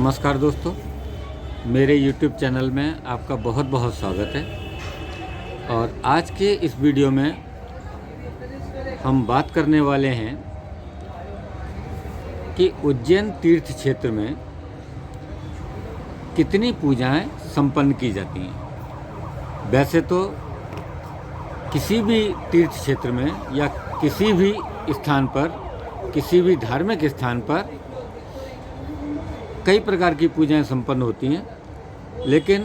नमस्कार दोस्तों, मेरे YouTube चैनल में आपका बहुत बहुत स्वागत है। और आज के इस वीडियो में हम बात करने वाले हैं कि उज्जैन तीर्थ क्षेत्र में कितनी पूजाएं संपन्न की जाती हैं। वैसे तो किसी भी तीर्थ क्षेत्र में या किसी भी स्थान पर, किसी भी धार्मिक स्थान पर कई प्रकार की पूजाएं संपन्न होती हैं, लेकिन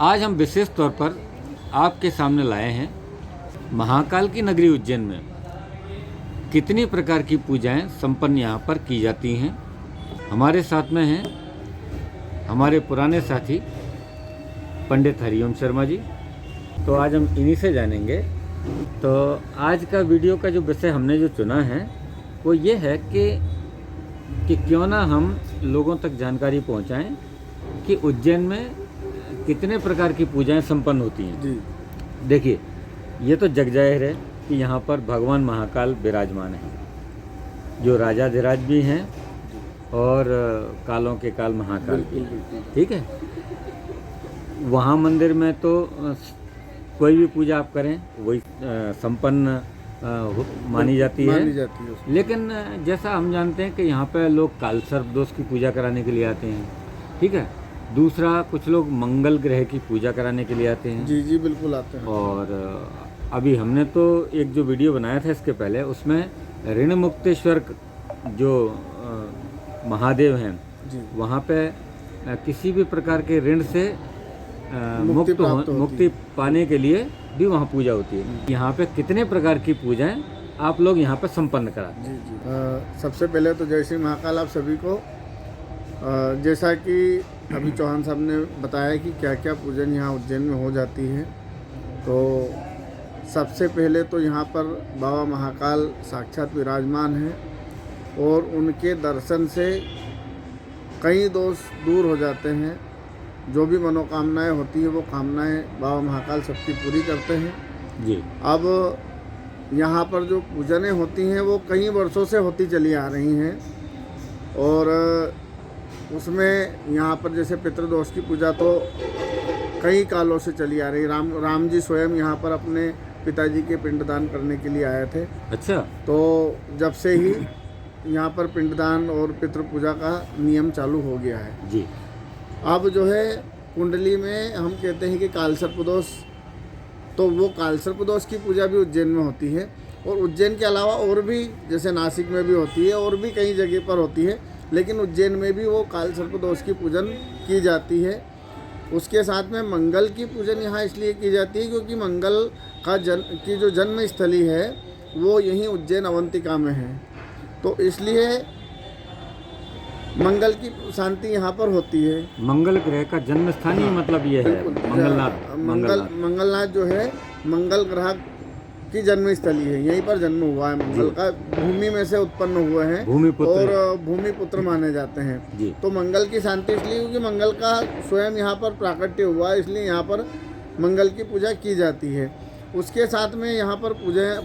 आज हम विशेष तौर पर आपके सामने लाए हैं महाकाल की नगरी उज्जैन में कितनी प्रकार की पूजाएं संपन्न यहाँ पर की जाती हैं। हमारे साथ में हैं हमारे पुराने साथी पंडित हरिओम शर्मा जी। तो आज हम इन्हीं से जानेंगे। तो आज का वीडियो का जो विषय हमने जो चुना है वो ये है कि क्यों ना हम लोगों तक जानकारी पहुंचाएं कि उज्जैन में कितने प्रकार की पूजाएं संपन्न होती हैं। जी। देखिए, ये तो जग जाहिर है कि यहाँ पर भगवान महाकाल विराजमान हैं, जो राजाधिराज भी हैं और कालों के काल महाकाल भी। ठीक है, वहाँ मंदिर में तो कोई भी पूजा आप करें वही संपन्न मानी जाती है। लेकिन जैसा हम जानते हैं कि यहाँ पे लोग काल सर्प दोष की पूजा कराने के लिए आते हैं। ठीक है, दूसरा कुछ लोग मंगल ग्रह की पूजा कराने के लिए आते हैं। जी जी बिल्कुल आते हैं। और अभी हमने तो एक जो वीडियो बनाया था इसके पहले, उसमें ऋण मुक्तेश्वर जो महादेव हैं वहाँ पे किसी भी प्रकार के ऋण से मुक्ति पाने के लिए भी वहाँ पूजा होती है। यहाँ पे कितने प्रकार की पूजाएं आप लोग यहाँ पे संपन्न कराते हैं? जी जी। सबसे पहले तो जय श्री महाकाल आप सभी को। जैसा कि अभी चौहान साहब ने बताया कि क्या क्या पूजन यहाँ उज्जैन में हो जाती है, तो सबसे पहले तो यहाँ पर बाबा महाकाल साक्षात विराजमान हैं और उनके दर्शन से कई दोष दूर हो जाते हैं। जो भी मनोकामनाएं होती है वो कामनाएं बाबा महाकाल सबकी पूरी करते हैं। जी। अब यहाँ पर जो पूजनें होती हैं वो कई वर्षों से होती चली आ रही हैं और उसमें यहाँ पर जैसे पितृदोष की पूजा तो कई कालों से चली आ रही। राम जी स्वयं यहाँ पर अपने पिताजी के पिंडदान करने के लिए आए थे। अच्छा। तो जब से ही यहाँ पर पिंडदान और पितृ पूजा का नियम चालू हो गया है। जी। अब जो है कुंडली में हम कहते हैं कि काल सर्पदोष, तो वो काल सर्पदोष की पूजा भी उज्जैन में होती है और उज्जैन के अलावा और भी जैसे नासिक में भी होती है और भी कई जगह पर होती है, लेकिन उज्जैन में भी वो काल सर्पदोष की पूजन की जाती है। उसके साथ में मंगल की पूजन यहाँ इसलिए की जाती है क्योंकि मंगल का की जो जन्म स्थली है वो यहीं उज्जैन अवंतिका में है, तो इसलिए मंगल की शांति यहाँ पर होती है। मंगल ग्रह का जन्म स्थान ही मतलब ये है मंगलनाथ जो है मंगल ग्रह की जन्म स्थली है, यहीं पर जन्म हुआ है। मंगल का भूमि में से उत्पन्न हुए हैं और भूमि पुत्र माने जाते हैं। तो मंगल की शांति इसलिए क्योंकि मंगल का स्वयं यहाँ पर प्राकट्य हुआ है, इसलिए यहाँ पर मंगल की पूजा की जाती है। उसके साथ में यहाँ पर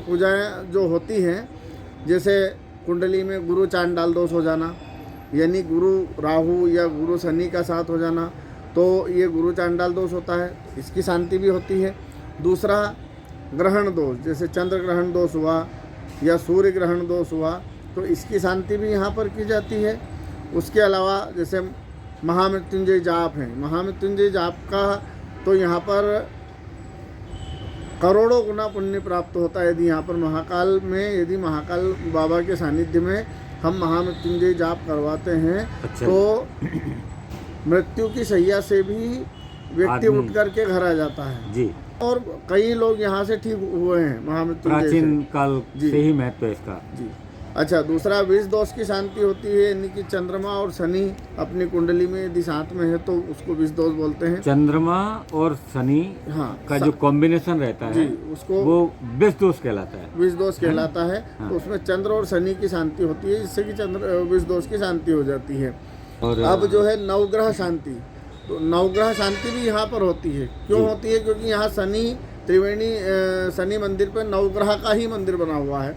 पूजाएं जो होती हैं, जैसे कुंडली में गुरु चांडाल दोष हो जाना, यानी गुरु राहु या गुरु शनि का साथ हो जाना, तो ये गुरु चांडाल दोष होता है, इसकी शांति भी होती है। दूसरा ग्रहण दोष, जैसे चंद्र ग्रहण दोष हुआ या सूर्य ग्रहण दोष हुआ, तो इसकी शांति भी यहाँ पर की जाती है। उसके अलावा जैसे महामृत्युंजय जाप है, महामृत्युंजय जाप का तो यहाँ पर करोड़ों गुना पुण्य प्राप्त होता है। यदि यहाँ पर महाकाल में, यदि महाकाल बाबा के सानिध्य में हम महामृत्युंजय जाप करवाते हैं, अच्छा। तो मृत्यु की शैया से भी व्यक्ति उठ करके घर आ जाता है। जी। और कई लोग यहाँ से ठीक हुए हैं महामृत्युंजय से। प्राचीन काल से ही महत्व है इसका। जी। अच्छा, दूसरा विष दोष की शांति होती है, यानी कि चंद्रमा और शनि अपनी कुंडली में यदि साथ में है तो उसको विष दोष बोलते हैं। चंद्रमा और शनि का जो कॉम्बिनेशन रहता है उसको वो विष दोष कहलाता है। विष दोष कहलाता है। तो उसमें चंद्र और शनि की शांति होती है, जिससे कि विष दोष की शांति हो जाती है। और अब जो है नवग्रह शांति, तो नवग्रह शांति भी यहाँ पर होती है। क्यों होती है? क्योंकि यहाँ शनि त्रिवेणी शनि मंदिर पर नवग्रह का ही मंदिर बना हुआ है,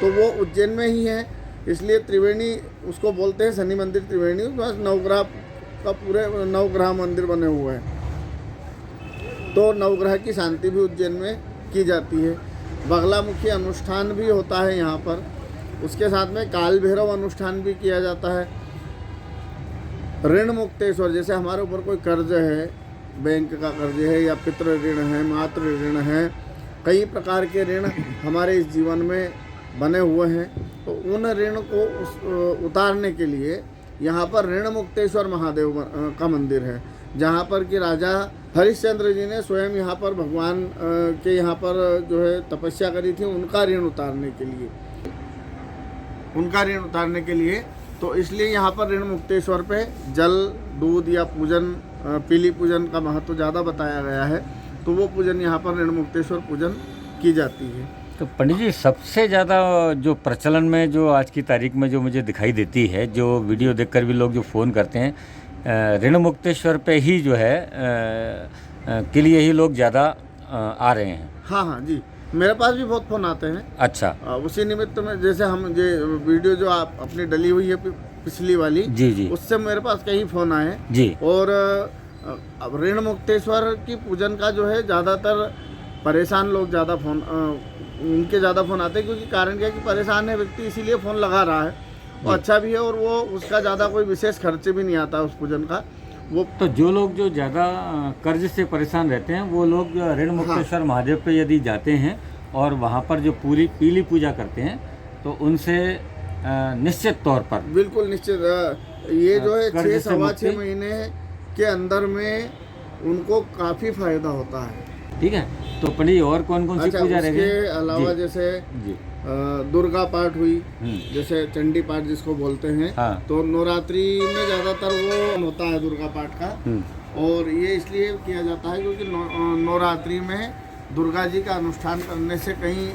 तो वो उज्जैन में ही है, इसलिए त्रिवेणी उसको बोलते हैं, शनि मंदिर त्रिवेणी। बस नवग्रह का पूरे 9 ग्रह मंदिर बने हुए हैं। तो नवग्रह की शांति भी उज्जैन में की जाती है। बगलामुखी अनुष्ठान भी होता है यहाँ पर। उसके साथ में काल भैरव अनुष्ठान भी किया जाता है। ऋण मुक्तेश्वर, जैसे हमारे ऊपर कोई कर्ज है, बैंक का कर्ज है या पितृ ऋण है, मातृ ऋण है, कई प्रकार के ऋण हमारे इस जीवन में बने हुए हैं। तो उन ऋण को उतारने के लिए यहाँ पर ऋण मुक्तेश्वर महादेव का मंदिर है, जहाँ पर कि राजा हरिश्चंद्र जी ने स्वयं यहाँ पर भगवान के यहाँ पर जो है तपस्या करी थी, उनका ऋण उतारने के लिए। तो इसलिए यहाँ पर ऋण मुक्तेश्वर पे जल, दूध या पूजन, पीली पूजन का महत्व ज़्यादा बताया गया है। तो वो पूजन यहाँ पर ऋण मुक्तेश्वर पूजन की जाती है। तो पंडित जी, सबसे ज़्यादा जो प्रचलन में जो आज की तारीख में जो मुझे दिखाई देती है, जो वीडियो देखकर भी लोग जो फ़ोन करते हैं, ऋण मुक्तेश्वर पे ही जो है के लिए ही लोग ज़्यादा आ रहे हैं। हाँ जी, मेरे पास भी बहुत फ़ोन आते हैं। अच्छा। उसी निमित्त में जैसे हम जो वीडियो जो आप अपनी डली हुई है पिछली वाली, जी, उससे मेरे पास कई फ़ोन आए जी। और ऋण मुक्तेश्वर की पूजन का जो है ज़्यादातर परेशान लोग ज़्यादा उनके ज़्यादा फ़ोन आते हैं, क्योंकि कारण क्या है कि परेशान है व्यक्ति, इसीलिए फ़ोन लगा रहा है। वो अच्छा भी है और वो उसका ज़्यादा कोई विशेष खर्च भी नहीं आता उस पूजन का। वो तो जो लोग जो ज़्यादा कर्ज से परेशान रहते हैं, वो लोग ऋण मुक्तेश्वर महादेव पे यदि जाते हैं और वहाँ पर जो पूरी पीली पूजा करते हैं, तो उनसे निश्चित तौर पर, बिल्कुल निश्चित, ये जो है 6-6.5 महीने के अंदर में उनको काफ़ी फायदा होता है। ठीक है। तो पंडित, और कौन कौन सी पूजा रहेगी? इसके अलावा जैसे दुर्गा पाठ हुई, जैसे चंडी पाठ जिसको बोलते हैं। हाँ। तो नवरात्रि में ज़्यादातर वो होता है दुर्गा पाठ का। और ये इसलिए किया जाता है क्योंकि नवरात्रि में दुर्गा जी का अनुष्ठान करने से कहीं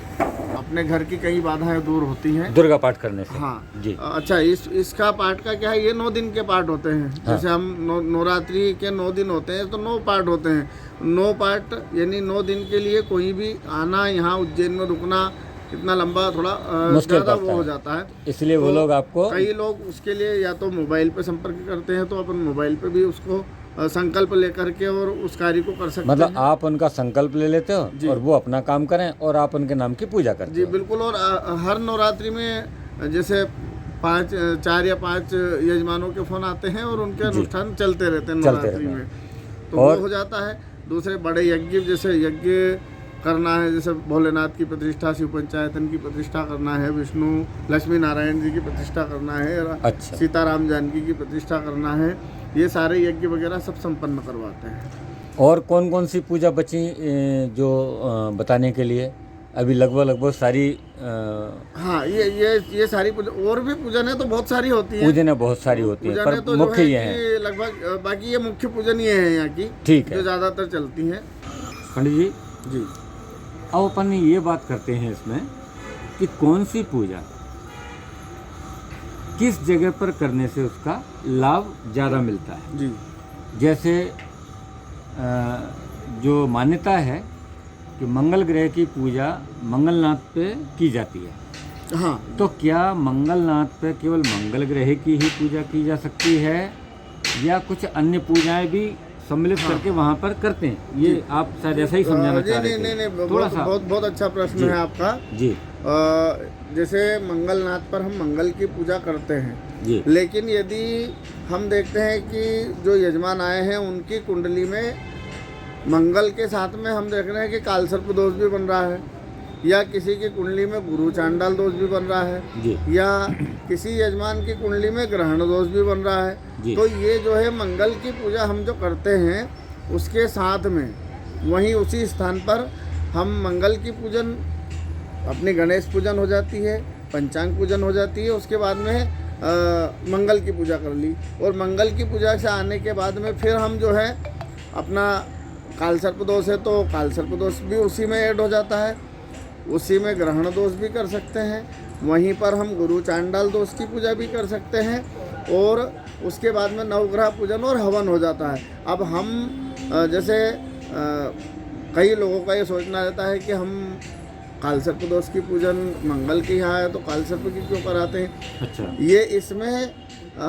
अपने घर की कई बाधाएं दूर होती हैं, दुर्गा पाठ करने से। हाँ जी। अच्छा, इसका पाठ का क्या है, ये 9 दिन के पाठ होते हैं। हाँ। जैसे हम नवरात्रि के 9 दिन होते हैं, तो 9 पाठ होते हैं। 9 पाठ यानी 9 दिन के लिए कोई भी आना, यहाँ उज्जैन में रुकना इतना लंबा थोड़ा ज़्यादा वो हो जाता है। इसलिए वो लोग आपको, कई लोग उसके लिए या तो मोबाइल पे संपर्क करते हैं, तो अपन मोबाइल पे भी उसको संकल्प लेकर के और उस कार्य को कर सकते हैं। मतलब आप उनका संकल्प ले लेते हो और वो अपना काम करें और आप उनके नाम की पूजा करते हो। जी बिल्कुल। और हर नवरात्रि में जैसे 4 या 5 यजमानों के फ़ोन आते हैं और उनके अनुष्ठान चलते रहते हैं नवरात्रि में, तो वो हो जाता है। दूसरे बड़े यज्ञ, जैसे यज्ञ करना है, जैसे भोलेनाथ की प्रतिष्ठा, शिव पंचायतन की प्रतिष्ठा करना है, विष्णु लक्ष्मी नारायण जी की प्रतिष्ठा करना है, अच्छा, सीताराम जानकी की प्रतिष्ठा करना है, ये सारे यज्ञ वगैरह सब संपन्न करवाते हैं। और कौन कौन सी पूजा बची जो बताने के लिए? अभी लगभग सारी हाँ, ये सारी पूजा, और भी पूजन है तो बहुत सारी होती है। पूजन बहुत सारी होती है, पर तो मुख्य ये है लगभग, बाकी ये मुख्य पूजन ये है यहाँ की, ठीक है, जो ज़्यादातर चलती हैं। पंडित जी जी, अब अपन ये बात करते हैं इसमें कि कौन सी पूजा किस जगह पर करने से उसका लाभ ज़्यादा मिलता है जी। जैसे जो मान्यता है कि मंगल ग्रह की पूजा मंगलनाथ पे की जाती है। हाँ। तो क्या मंगलनाथ पे केवल मंगल ग्रह की ही पूजा की जा सकती है या कुछ अन्य पूजाएं भी सम्मिलित करके वहाँ पर करते हैं? ये आप शायद ऐसा ही समझाना चाह रहे थे। नहीं, थोड़ा सा बहुत अच्छा प्रश्न है आपका जी। जैसे मंगलनाथ पर हम मंगल की पूजा करते हैं जी, लेकिन यदि हम देखते हैं कि जो यजमान आए हैं उनकी कुंडली में मंगल के साथ में हम देख रहे हैं कि कालसर्प दोष भी बन रहा है, या किसी की कुंडली में गुरु चांडाल दोष भी बन रहा है जी, या किसी यजमान की कुंडली में ग्रहण दोष भी बन रहा है जी। तो ये जो है मंगल की पूजा हम जो करते हैं उसके साथ में वहीं उसी स्थान पर हम मंगल की पूजन, अपनी गणेश पूजन हो जाती है, पंचांग पूजन हो जाती है, उसके बाद में मंगल की पूजा कर ली, और मंगल की पूजा से आने के बाद में फिर हम जो है अपना कालसर्प दोष है तो कालसर्प दोष भी उसी में ऐड हो जाता है, उसी में ग्रहण दोष भी कर सकते हैं, वहीं पर हम गुरु चांडाल दोष की पूजा भी कर सकते हैं, और उसके बाद में नवग्रह पूजन और हवन हो जाता है। अब हम जैसे कई लोगों का ये सोचना रहता है कि हम कालसर्प दोष की पूजन मंगल के यहाँ है तो कालसर्प की क्यों कराते हैं। अच्छा, ये इसमें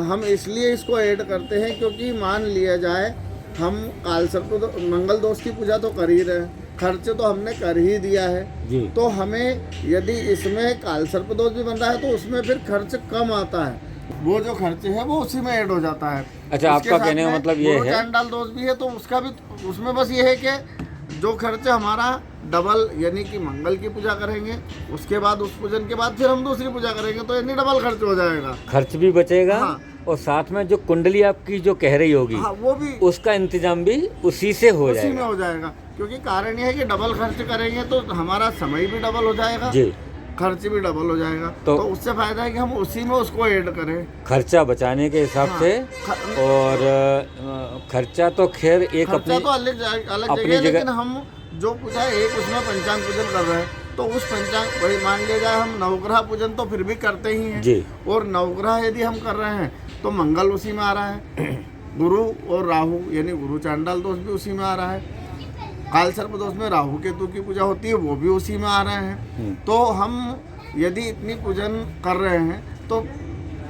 हम इसलिए इसको ऐड करते हैं क्योंकि मान लिया जाए हम कालसर्प मंगल दोष की पूजा तो कर ही रहे हैं, खर्च तो हमने कर ही दिया है जी। तो हमें यदि इसमें कालसर्प दोष भी बन रहा है तो उसमें फिर खर्च कम आता है, वो जो खर्च है वो उसी में ऐड हो जाता है। अच्छा, आपका कहने का मतलब ये है, चांडाल दोष भी है तो उसका भी, उसमें बस ये है कि जो खर्च हमारा डबल, यानी कि मंगल की पूजा करेंगे उसके बाद उस पूजन के बाद फिर हम दूसरी पूजा करेंगे तो यानी डबल खर्च हो जाएगा, खर्च भी बचेगा। हाँ। और साथ में जो कुंडली आपकी जो कह रही होगी, हाँ, वो भी उसका इंतजाम भी उसी से हो उसी में जाएगा। हो जाएगा, क्योंकि कारण ये है कि डबल खर्च करेंगे तो हमारा समय भी डबल हो जाएगा जी, खर्च भी डबल हो जाएगा, तो उससे फायदा है कि हम उसी में उसको ऐड करें, खर्चा बचाने के हिसाब हाँ, से। और खर्चा तो खैर एक खर्चा अपनी तो अलग अपनी जगह है, जगह- लेकिन हम जो पूजा है एक उसमें पंचांग पूजन कर रहे हैं तो उस पंचांग, वही मान लिया जाए हम नवग्रह पूजन तो फिर भी करते ही हैं जी, और नवग्रह यदि हम कर रहे हैं तो मंगल उसी में आ रहा है, गुरु और राहु यानी गुरु चांडाल दोष भी उसी में आ रहा है, कालसर्प दोष में राहु केतु की पूजा होती है वो भी उसी में आ रहे हैं। तो हम यदि इतनी पूजन कर रहे हैं तो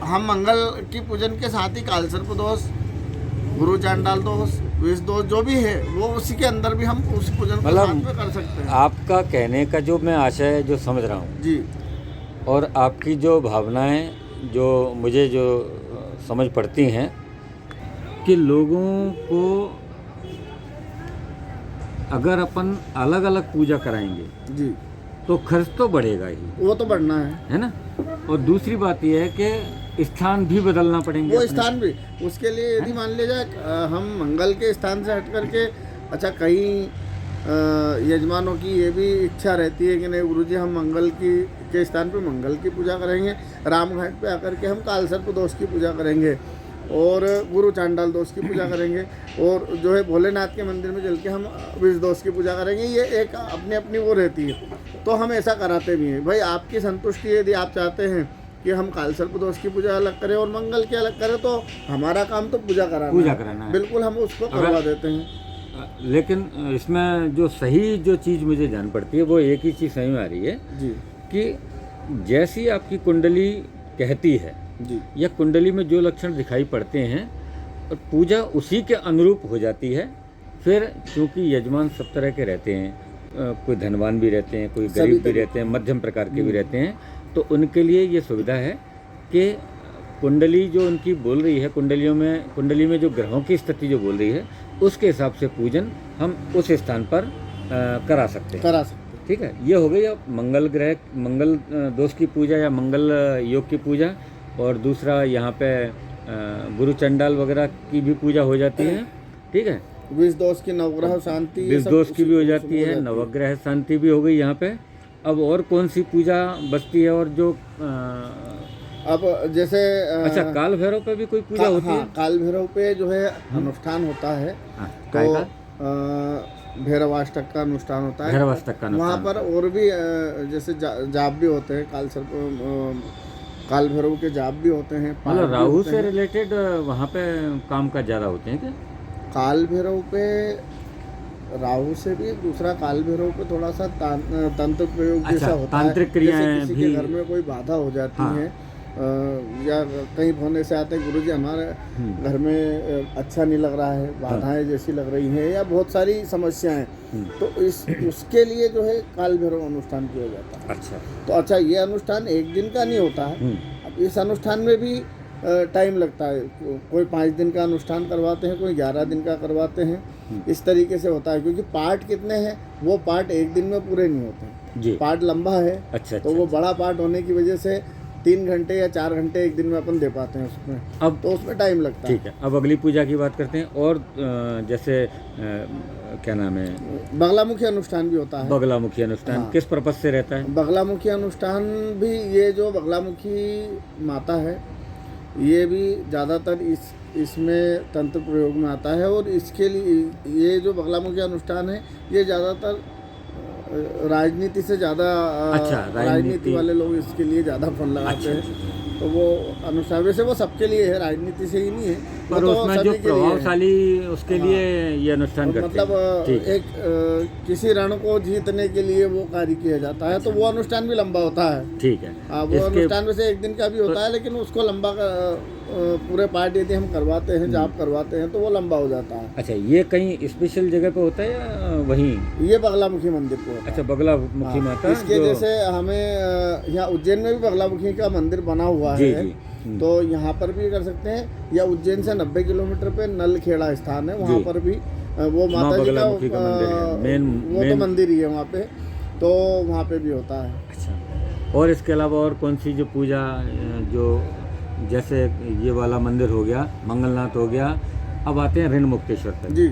हम मंगल की पूजन के साथ ही कालसर्प दोष, गुरु चांडाल दोष, विष दोष जो भी है वो उसी के अंदर भी हम उस पूजन को साथ में कर सकते हैं। आपका कहने का जो मैं आशय जो समझ रहा हूँ जी, और आपकी जो भावनाएं जो मुझे जो समझ पड़ती हैं कि लोगों को अगर अपन अलग अलग पूजा कराएंगे जी, तो खर्च तो बढ़ेगा ही, वो तो बढ़ना है ना। और दूसरी बात यह है कि स्थान भी बदलना पड़ेंगे वो अपने। स्थान भी, उसके लिए यदि मान लिया जाए हम मंगल के स्थान से हट करके, अच्छा कई यजमानों की ये भी इच्छा रहती है कि नहीं गुरुजी हम मंगल की के स्थान पे मंगल की पूजा करेंगे, रामघाट पे आकर के हम कालसर्प दोष की पूजा करेंगे और गुरु चांडाल दोष की पूजा करेंगे और जो है भोलेनाथ के मंदिर में चल के हम विष दोष की पूजा करेंगे, ये एक अपनी अपनी वो रहती है। तो हम ऐसा कराते भी हैं, भाई आपकी संतुष्टि यदि आप चाहते हैं कि हम कालसर्प दोष की पूजा अलग करें और मंगल की अलग करें तो हमारा काम तो पूजा कराना है, बिल्कुल हम उसको करवा देते हैं। लेकिन इसमें जो सही जो चीज़ मुझे जान पड़ती है वो एक ही चीज़ सही में आ रही है जी, कि जैसी आपकी कुंडली कहती है जी, या कुंडली में जो लक्षण दिखाई पड़ते हैं और पूजा उसी के अनुरूप हो जाती है। फिर क्योंकि यजमान सब तरह के रहते हैं, कोई धनवान भी रहते हैं, कोई गरीब भी रहते हैं, मध्यम प्रकार के भी रहते हैं, तो उनके लिए ये सुविधा है कि कुंडली जो उनकी बोल रही है, कुंडली में जो ग्रहों की स्थिति जो बोल रही है उसके हिसाब से पूजन हम उस स्थान पर करा सकते हैं। ठीक है, ये हो गई अब मंगल दोष की पूजा या मंगल योग की पूजा। और दूसरा यहाँ पे गुरु चंडाल वगैरह की भी पूजा हो जाती है। ठीक है, विष दोष की नवग्रह शांति, विष दोष की भी हो जाती है, नवग्रह शांति भी हो गई यहाँ पे। अब और कौन सी पूजा बचती है और जो अब जैसे अच्छा काल भैरव पे भी कोई पूजा होती है? काल भैरव पे जो है अनुष्ठान होता है, तो भैरवाष्टक का अनुष्ठान होता है, भैरवाष्टक का वहाँ पर और भी जैसे जाप भी होते हैं, काल भैरव के जाप भी होते हैं। मतलब राहु से रिलेटेड वहाँ पे काम काज ज़्यादा होते हैं क्या? काल भैरव पे राहु से भी, दूसरा काल भैरव पे थोड़ा सा तंत्र प्रयोग जैसा होता है, तांत्रिक क्रियाएं किसी भी के घर में कोई बाधा हो जाती है या कहीं होने से आते हैं गुरुजी हमारे घर में अच्छा नहीं लग रहा है, बाधाएं जैसी लग रही हैं या बहुत सारी समस्याएं, तो उसके लिए जो है काल भैरव अनुष्ठान किया जाता है। अच्छा, तो अच्छा ये अनुष्ठान एक दिन का नहीं होता है, अब इस अनुष्ठान में भी टाइम लगता है, कोई 5 दिन का अनुष्ठान करवाते हैं, कोई 11 दिन का करवाते हैं, इस तरीके से होता है। क्योंकि पार्ट कितने हैं, वो पार्ट एक दिन में पूरे नहीं होते जी। पार्ट लंबा है, अच्छा, तो वो बड़ा पार्ट होने की वजह से 3 घंटे या 4 घंटे एक दिन में अपन दे पाते हैं उसमें, अब तो उसमें टाइम लगता है। ठीक है, अब अगली पूजा की बात करते हैं। और जैसे क्या नाम है, बगलामुखी अनुष्ठान भी होता है। बगलामुखी अनुष्ठान किस पर्पज से रहता है? बगलामुखी अनुष्ठान भी, ये जो बगलामुखी माता है ये भी ज़्यादातर इसमें तंत्र प्रयोग में आता है और इसके लिए ये जो बगलामुखी अनुष्ठान है ये ज़्यादातर राजनीति से ज़्यादा, राजनीति वाले लोग इसके लिए ज़्यादा फल लगाते हैं। तो वो अनुष्ठान वैसे वो सबके लिए है, राजनीति से ही नहीं है, पर तो उसमें जो प्रभावशाली उसके लिए ये अनुष्ठान करते मतलब हैं। एक किसी रण को जीतने के लिए वो कार्य किया जाता है, तो वो अनुष्ठान भी लंबा होता है। ठीक है, वो अनुष्ठान वैसे एक दिन का भी होता है, लेकिन उसको लंबा पूरे पार्ट यदि हम करवाते हैं, जाप करवाते हैं, तो वो लंबा हो जाता है। अच्छा, ये कहीं स्पेशल जगह पे होता है या वहीं? ये बगलामुखी मंदिर पे होता है। अच्छा, बगलामुखी माता। इसके जैसे हमें यहाँ उज्जैन में भी बगलामुखी का मंदिर बना हुआ है, तो यहाँ पर भी कर सकते हैं, या उज्जैन से 90 किलोमीटर पे नलखेड़ा स्थान है, वहाँ पर भी वो माता जी का मंदिर है, वो तो मंदिर ही है वहाँ पे, तो वहाँ पे भी होता है। अच्छा, और इसके अलावा और कौन सी जो पूजा, जो जैसे ये वाला मंदिर हो गया, मंगलनाथ हो गया, अब आते हैं ऋण मुक्तेश्वर पर जी।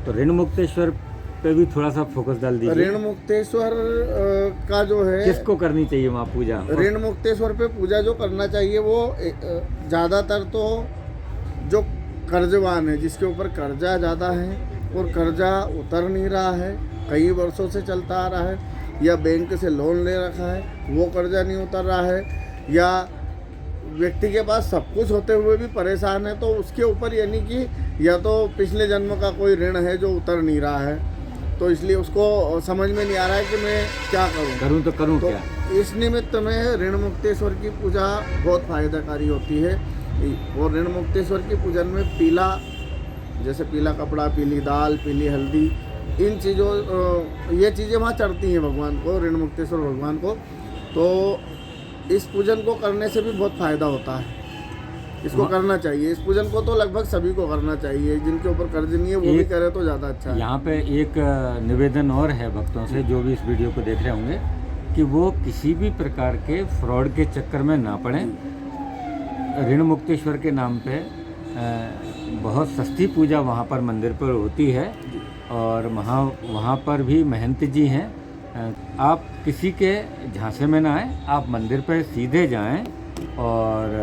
तो ऋण मुक्तेश्वर पे भी थोड़ा सा फोकस डाल दीजिए। ऋण मुक्तेश्वर का जो है, किसको करनी चाहिए वहाँ पूजा? ऋण मुक्तेश्वर पे पूजा जो करना चाहिए वो ज़्यादातर तो जो कर्जवान है, जिसके ऊपर कर्जा ज़्यादा है और कर्जा उतर नहीं रहा है, कई वर्षों से चलता आ रहा है, या बैंक से लोन ले रखा है, वो कर्जा नहीं उतर रहा है, या व्यक्ति के पास सब कुछ होते हुए भी परेशान है, तो उसके ऊपर यानी कि या तो पिछले जन्म का कोई ऋण है जो उतर नहीं रहा है, तो इसलिए उसको समझ में नहीं आ रहा है कि मैं क्या करूं तो क्या। इस निमित्त में ऋण मुक्तेश्वर की पूजा बहुत फायदाकारी होती है, और ऋण मुक्तेश्वर की पूजन में पीला, जैसे पीला कपड़ा, पीली दाल, पीली हल्दी, इन चीज़ों ये चीज़ें वहाँ चढ़ती हैं भगवान को, ऋण मुक्तेश्वर भगवान को। तो इस पूजन को करने से भी बहुत फ़ायदा होता है, इसको करना चाहिए। इस पूजन को तो लगभग सभी को करना चाहिए, जिनके ऊपर कर्ज नहीं है वो भी करे तो ज़्यादा अच्छा है। यहाँ पे एक निवेदन और है भक्तों से, जो भी इस वीडियो को देख रहे होंगे, कि वो किसी भी प्रकार के फ्रॉड के चक्कर में ना पड़ें। ऋण मुक्तेश्वर के नाम पे बहुत सस्ती पूजा वहाँ पर मंदिर पर होती है, और वहाँ पर भी महंत जी हैं। आप किसी के झांसे में ना आए, आप मंदिर पर सीधे जाएं, और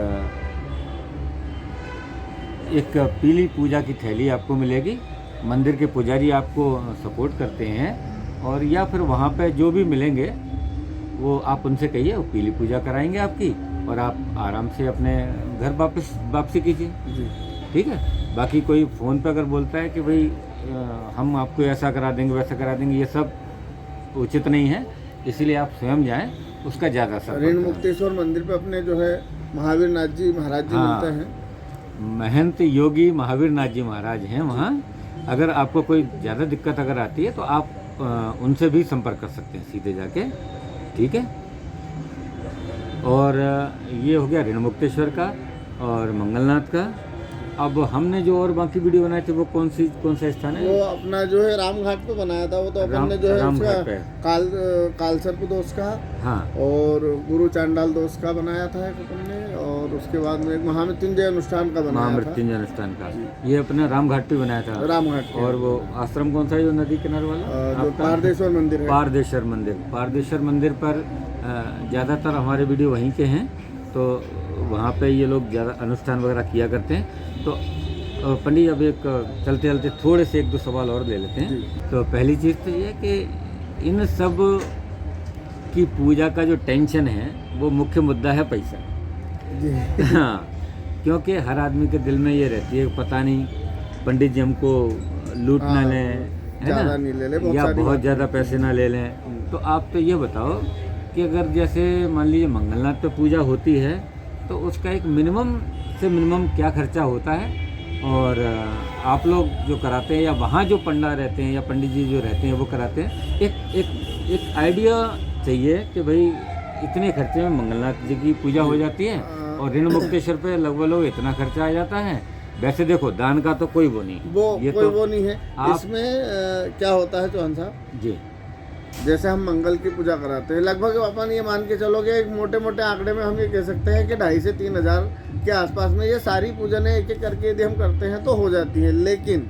एक पीली पूजा की थैली आपको मिलेगी, मंदिर के पुजारी आपको सपोर्ट करते हैं, और या फिर वहाँ पे जो भी मिलेंगे वो आप उनसे कहिए, वो पीली पूजा कराएंगे आपकी, और आप आराम से अपने घर वापसी कीजिए। ठीक है। बाकी कोई फ़ोन पे अगर बोलता है कि भाई हम आपको ऐसा करा देंगे, वैसा करा देंगे, ये सब उचित नहीं है, इसीलिए आप स्वयं जाएं, उसका ज़्यादा असर। ऋण मुक्तेश्वर मंदिर पे अपने जो है महावीर नाथ जी महाराज जी मिलते हैं, महंत योगी महावीर नाथ जी महाराज हैं वहाँ। अगर आपको कोई ज़्यादा दिक्कत अगर आती है तो आप उनसे भी संपर्क कर सकते हैं सीधे जाके। ठीक है। और ये हो गया ऋण मुक्तेश्वर का और मंगलनाथ का। अब हमने जो और बाकी वीडियो बनाए थे वो कौन सा स्थान है? वो अपना जो है रामघाट पे बनाया था, वो तो अपन ने जो है उसका कालसर्प दोष का, हाँ, और गुरु चांडाल दोष का बनाया था एक अपन ने, और उसके बाद में एक महामृत्युंजय अनुष्ठान का बनाया था। महामृत्युंजय अनुष्ठान का ये अपना रामघाट पे बनाया था। रामघाट। और वो आश्रम कौन सा है जो नदी किनारे वाला? जो पारदेश्वर मंदिर है। पारदेश्वर मंदिर पर ज़्यादातर हमारे वीडियो वहीं के हैं, तो वहाँ पे ये लोग ज़्यादा अनुष्ठान वगैरह किया करते हैं। तो पंडित, अब एक चलते चलते थोड़े से 1-2 सवाल और ले लेते हैं। तो पहली चीज़ तो ये कि इन सब की पूजा का जो टेंशन है वो मुख्य मुद्दा है पैसा। हाँ, क्योंकि हर आदमी के दिल में ये रहती है, पता नहीं पंडित जी हमको लूट ना लें, है ना, या बहुत ज़्यादा पैसे ना ले लें। तो आप तो ये बताओ कि अगर जैसे मान लीजिए मंगलनाथ पे पूजा होती है तो उसका एक मिनिमम से मिनिमम क्या खर्चा होता है, और आप लोग जो कराते हैं या वहाँ जो पंडा रहते हैं या पंडित जी जो रहते हैं वो कराते हैं, एक आइडिया चाहिए कि भाई इतने खर्चे में मंगलनाथ जी की पूजा हो जाती है और ऋण मुक्तेश्वर पे लगभग इतना खर्चा आ जाता है। वैसे देखो दान का तो कोई वो नहीं, वो नहीं है। इसमें क्या होता है चौहान साहब जी, जैसे हम मंगल की पूजा कराते हैं, लगभग अपन ये मान के चलोगे एक मोटे मोटे आंकड़े में हम ये कह सकते हैं कि 2,500 से 3,000 के आसपास में ये सारी पूजनें एक एक करके यदि हम करते हैं तो हो जाती हैं। लेकिन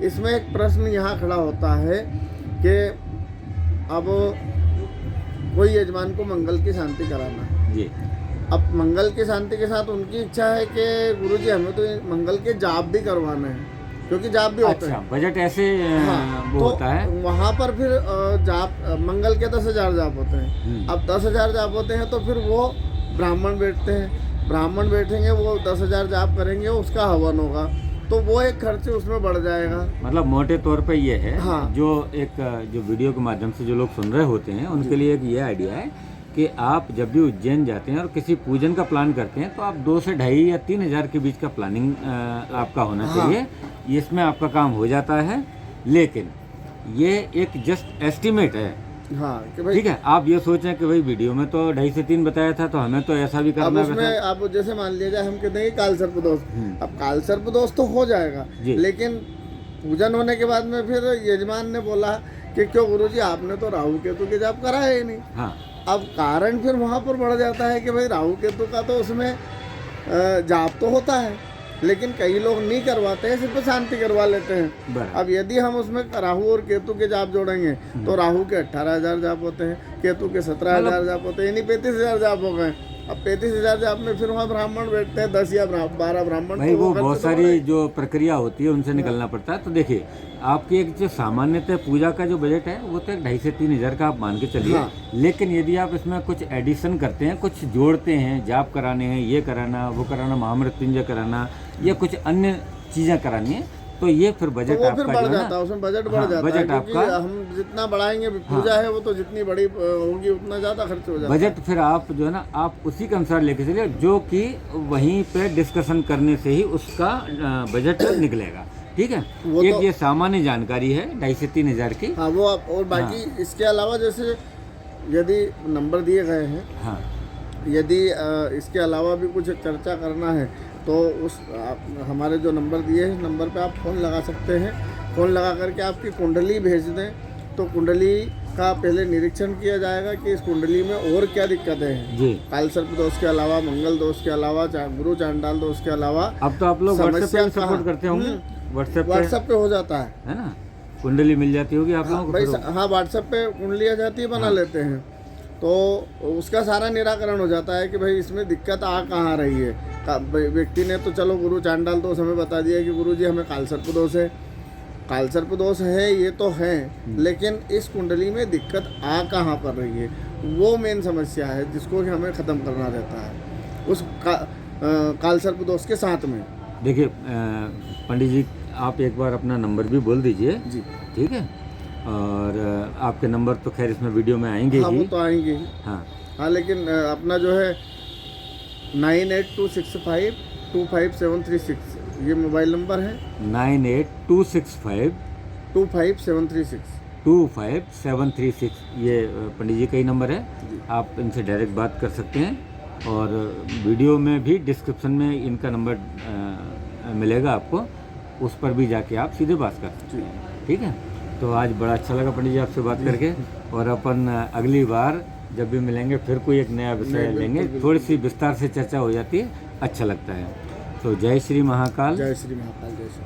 इसमें एक प्रश्न यहाँ खड़ा होता है कि अब कोई यजमान को मंगल की शांति कराना है जी। अब मंगल की शांति के साथ उनकी इच्छा है कि गुरुजी हमें तो मंगल के जाप भी करवाना है, क्योंकि जाप भी होते हैं। बजट ऐसे वो तो होता है वहाँ पर फिर जाप मंगल के 10,000 जाप होते हैं। अब 10,000 जाप होते हैं तो फिर वो ब्राह्मण बैठते हैं, ब्राह्मण बैठेंगे वो 10,000 जाप करेंगे, उसका हवन होगा, तो वो एक खर्च उसमें बढ़ जाएगा। मतलब मोटे तौर पे ये है, हाँ। जो वीडियो के माध्यम से जो लोग सुन रहे होते हैं उनके लिए एक ये आइडिया है कि आप जब भी उज्जैन जाते हैं और किसी पूजन का प्लान करते हैं तो आप 2 से 2.5 या 3,000 के बीच का प्लानिंग आपका होना चाहिए। इसमें आपका काम हो जाता है, लेकिन ये एक जस्ट एस्टिमेट है। हाँ कि भाई ठीक है, आप ये सोचें कि भाई वीडियो में तो 2.5 से 3 बताया था, तो हमें तो ऐसा भी अब करना है। उसमें आप जैसे मान लीजिए हम कहते हैं कि काल सर्पदोष, अब काल सर्पदोष तो हो जाएगा, लेकिन पूजन होने के बाद में फिर यजमान ने बोला कि क्यों गुरुजी आपने तो राहु केतु के जाप कराया ही नहीं। हाँ। अब कारण फिर वहाँ पर बढ़ जाता है कि भाई राहु केतु का तो उसमें जाप तो होता है, लेकिन कई लोग नहीं करवाते हैं, सिर्फ शांति करवा लेते हैं। अब यदि हम उसमें राहु और केतु के जाप जोड़ेंगे तो राहु के 18,000 जाप होते हैं, केतु के 17,000 जाप होते हैं, यानी 35,000 जाप हो गए। अब 35,000 जाप में फिर वहाँ ब्राह्मण बैठते हैं 10 या 12 ब्राह्मण, भाई वो बहुत सारी जो प्रक्रिया होती है उनसे निकलना पड़ता है। तो देखिए, आपकी एक जो सामान्यतः पूजा का जो बजट है वो तो 2.5 से 3,000 का आप मान के चलिए। हाँ। लेकिन यदि आप इसमें कुछ एडिशन करते हैं, कुछ जोड़ते हैं, जाप कराने हैं, ये कराना, वो कराना, महामृत्युंजय कराना, या कुछ अन्य चीज़ें करानी है, तो ये फिर बजट तो आपका बढ़ जाता है, उसमें बजट बढ़ जाता है। बजट आपका हम जितना बढ़ाएंगे पूजा है वो तो जितनी बड़ी होगी उतना ज़्यादा खर्च हो जाता है। बजट फिर आप जो है ना, आप उसी के अनुसार लेके चलिए, जो कि वहीं पे डिस्कशन करने से ही उसका बजट निकलेगा। ठीक है, एक तो ये सामान्य जानकारी है 2.5 से 3,000 की। हाँ वो आप, और बाकी इसके अलावा जैसे यदि नंबर दिए गए हैं, हाँ, यदि इसके अलावा भी कुछ चर्चा करना है तो उस हमारे जो नंबर दिए हैं, नंबर पे आप फ़ोन लगा सकते हैं। फ़ोन लगा करके आपकी कुंडली भेज दें, तो कुंडली का पहले निरीक्षण किया जाएगा कि इस कुंडली में और क्या दिक्कतें हैं जी। काल सर्प दोष के अलावा, मंगल दोष के अलावा, गुरु चांडाल दोष के अलावा। अब तो आप लोग व्हाट्सएप पे सपोर्ट करते होंगे, व्हाट्सएप पे हो जाता है ना, कुंडली मिल जाती होगी आप लोगों को। हाँ, व्हाट्सएप पे कुंडली आ जाती है, बना लेते हैं, तो उसका सारा निराकरण हो जाता है कि भाई इसमें दिक्कत आ कहाँ रही है। व्यक्ति ने तो चलो गुरु चांडाल दोष हमें बता दिया कि गुरुजी हमें काल सर्प दोष है, काल सर्प दोष है, ये तो है, लेकिन इस कुंडली में दिक्कत आ कहाँ पर रही है, वो मेन समस्या है जिसको कि हमें ख़त्म करना रहता है उस काल सर्प दोष के साथ में। देखिए पंडित जी, आप एक बार अपना नंबर भी बोल दीजिए जी, ठीक है, और आपके नंबर तो खैर इसमें वीडियो में आएंगे ही। वो तो आएंगे ही। हाँ, लेकिन अपना जो है 9826525736 ये मोबाइल नंबर है। 9826525736 ये पंडित जी का ही नंबर है, आप इनसे डायरेक्ट बात कर सकते हैं, और वीडियो में भी डिस्क्रिप्शन में इनका नंबर मिलेगा आपको, उस पर भी जाके आप सीधे बात कर सकते हैं। ठीक है, तो आज बड़ा अच्छा लगा पंडित जी आपसे बात करके, और अपन अगली बार जब भी मिलेंगे फिर कोई एक नया विषय लेंगे, थोड़ी सी विस्तार से चर्चा हो जाती है, अच्छा लगता है। तो जय श्री महाकाल। जय श्री महाकाल। जय श्री।